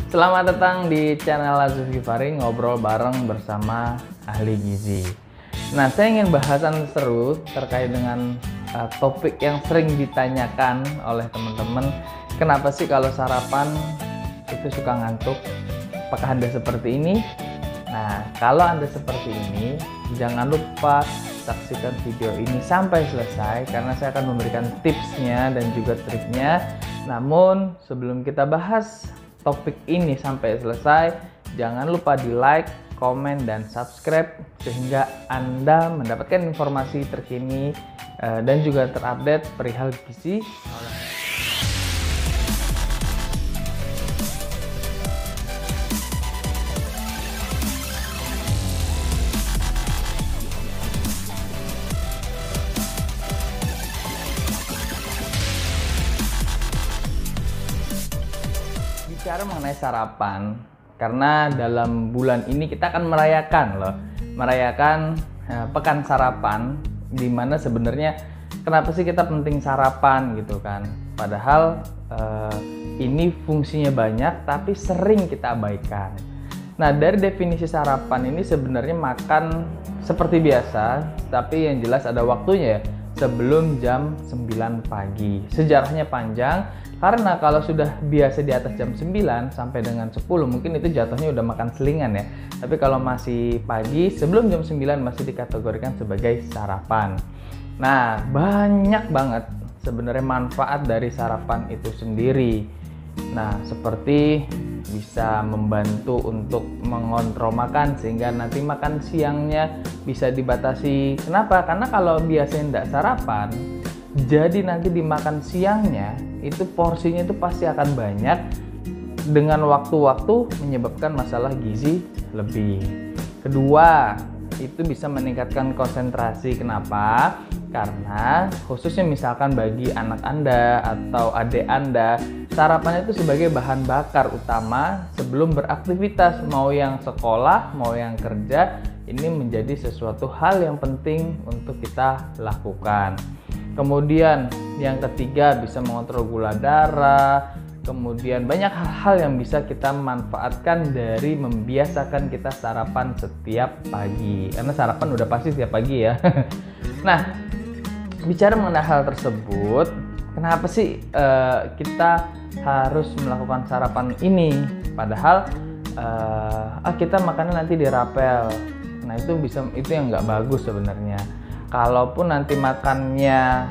Selamat datang di channel Aziz Gifari, ngobrol bareng bersama ahli gizi. Nah, saya ingin bahasan seru terkait dengan topik yang sering ditanyakan oleh teman-teman. Kenapa sih kalau sarapan itu suka ngantuk? Apakah Anda seperti ini? Nah, kalau Anda seperti ini, jangan lupa saksikan video ini sampai selesai karena saya akan memberikan tipsnya dan juga triknya. Namun, sebelum kita bahas topik ini sampai selesai, jangan lupa di like, komen, dan subscribe sehingga Anda mendapatkan informasi terkini dan juga terupdate perihal gizi. Bicara mengenai sarapan, karena dalam bulan ini kita akan merayakan pekan sarapan, di mana sebenarnya kenapa sih kita penting sarapan gitu kan? Padahal ini fungsinya banyak, tapi sering kita abaikan. Nah, dari definisi sarapan ini sebenarnya makan seperti biasa, tapi yang jelas ada waktunya ya, sebelum jam 9 pagi. Sejarahnya panjang, karena kalau sudah biasa di atas jam 9 sampai dengan 10 mungkin itu jatuhnya udah makan selingan ya. Tapi kalau masih pagi sebelum jam 9 masih dikategorikan sebagai sarapan. Nah, banyak banget sebenarnya manfaat dari sarapan itu sendiri. Nah, seperti bisa membantu untuk mengontrol makan sehingga nanti makan siangnya bisa dibatasi. Kenapa? Karena kalau biasanya tidak sarapan, jadi nanti dimakan siangnya itu porsinya itu pasti akan banyak, dengan waktu-waktu menyebabkan masalah gizi lebih. Kedua, itu bisa meningkatkan konsentrasi. Kenapa? Karena khususnya misalkan bagi anak Anda atau adik Anda, sarapan itu sebagai bahan bakar utama sebelum beraktivitas, mau yang sekolah, mau yang kerja. Ini menjadi sesuatu hal yang penting untuk kita lakukan. Kemudian yang ketiga, bisa mengontrol gula darah. Kemudian banyak hal-hal yang bisa kita manfaatkan dari membiasakan kita sarapan setiap pagi. Karena sarapan udah pasti setiap pagi ya. Nah, bicara mengenai hal tersebut, kenapa sih kita harus melakukan sarapan ini? Padahal kita makannya nanti dirapel. Nah, itu yang nggak bagus sebenarnya. Kalaupun nanti makannya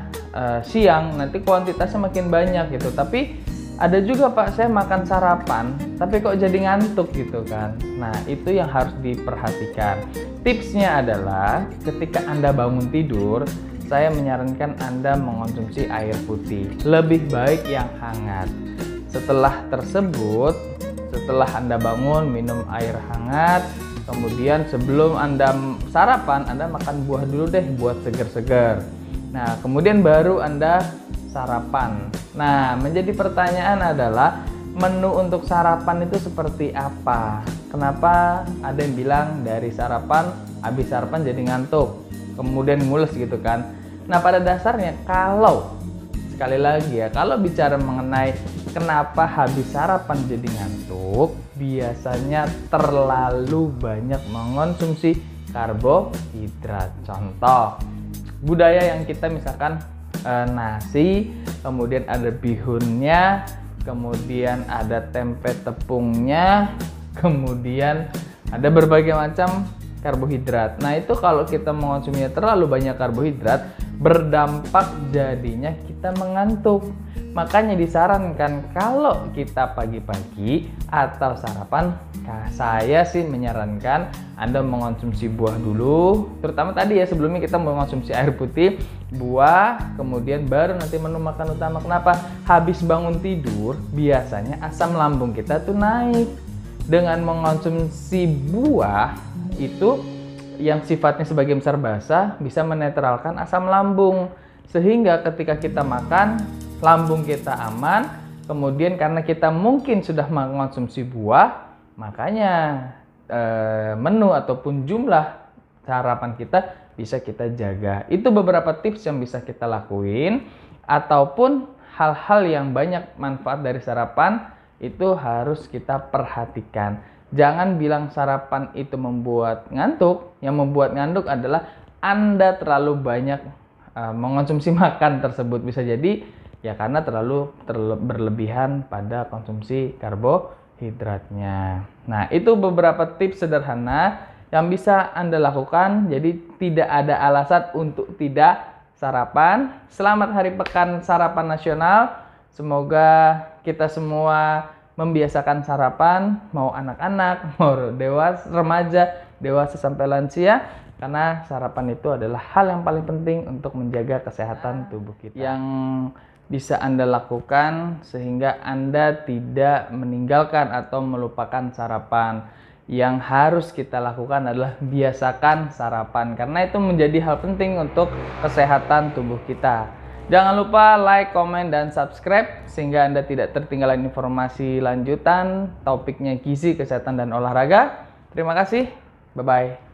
siang, nanti kuantitasnya makin banyak gitu. Tapi ada juga, Pak, saya makan sarapan tapi kok jadi ngantuk gitu kan. Nah, itu yang harus diperhatikan. Tipsnya adalah ketika Anda bangun tidur, saya menyarankan Anda mengonsumsi air putih, lebih baik yang hangat. Setelah Anda bangun, minum air hangat. Kemudian sebelum Anda sarapan, Anda makan buah dulu deh, buat segar-segar. Nah, kemudian baru Anda sarapan. Nah, menjadi pertanyaan adalah menu untuk sarapan itu seperti apa? Kenapa ada yang bilang dari sarapan, habis sarapan jadi ngantuk, kemudian mules gitu kan? Nah, pada dasarnya sekali lagi ya, kalau bicara mengenai kenapa habis sarapan jadi ngantuk, biasanya terlalu banyak mengonsumsi karbohidrat. Contoh, budaya yang kita misalkan nasi, kemudian ada bihunnya, kemudian ada tempe tepungnya, kemudian ada berbagai macam karbohidrat. Nah, itu kalau kita mengonsumsinya terlalu banyak karbohidrat, berdampak jadinya kita mengantuk. Makanya disarankan kalau kita pagi-pagi atau sarapan, saya sih menyarankan Anda mengonsumsi buah dulu. Terutama tadi ya, sebelumnya kita mengonsumsi air putih, buah, kemudian baru nanti menu makan utama. Kenapa? Habis bangun tidur, biasanya asam lambung kita tuh naik. Dengan mengonsumsi buah, itu yang sifatnya sebagian besar basah bisa menetralkan asam lambung. Sehingga ketika kita makan, lambung kita aman. Kemudian karena kita mungkin sudah mengonsumsi buah, makanya menu ataupun jumlah sarapan kita bisa kita jaga. Itu beberapa tips yang bisa kita lakuin, ataupun hal-hal yang banyak manfaat dari sarapan itu harus kita perhatikan. Jangan bilang sarapan itu membuat ngantuk. Yang membuat ngantuk adalah Anda terlalu banyak mengonsumsi makan tersebut. Bisa jadi ya karena terlalu berlebihan pada konsumsi karbohidratnya. Nah, itu beberapa tips sederhana yang bisa Anda lakukan. Jadi tidak ada alasan untuk tidak sarapan. Selamat Hari Pekan Sarapan Nasional. Semoga kita semua membiasakan sarapan, mau anak-anak, mau dewasa, remaja, dewasa sampai lansia, karena sarapan itu adalah hal yang paling penting untuk menjaga kesehatan tubuh kita. Yang bisa Anda lakukan sehingga Anda tidak meninggalkan atau melupakan sarapan. Yang harus kita lakukan adalah biasakan sarapan, karena itu menjadi hal penting untuk kesehatan tubuh kita. Jangan lupa like, komen, dan subscribe sehingga Anda tidak tertinggalan informasi lanjutan topiknya gizi, kesehatan, dan olahraga. Terima kasih. Bye-bye.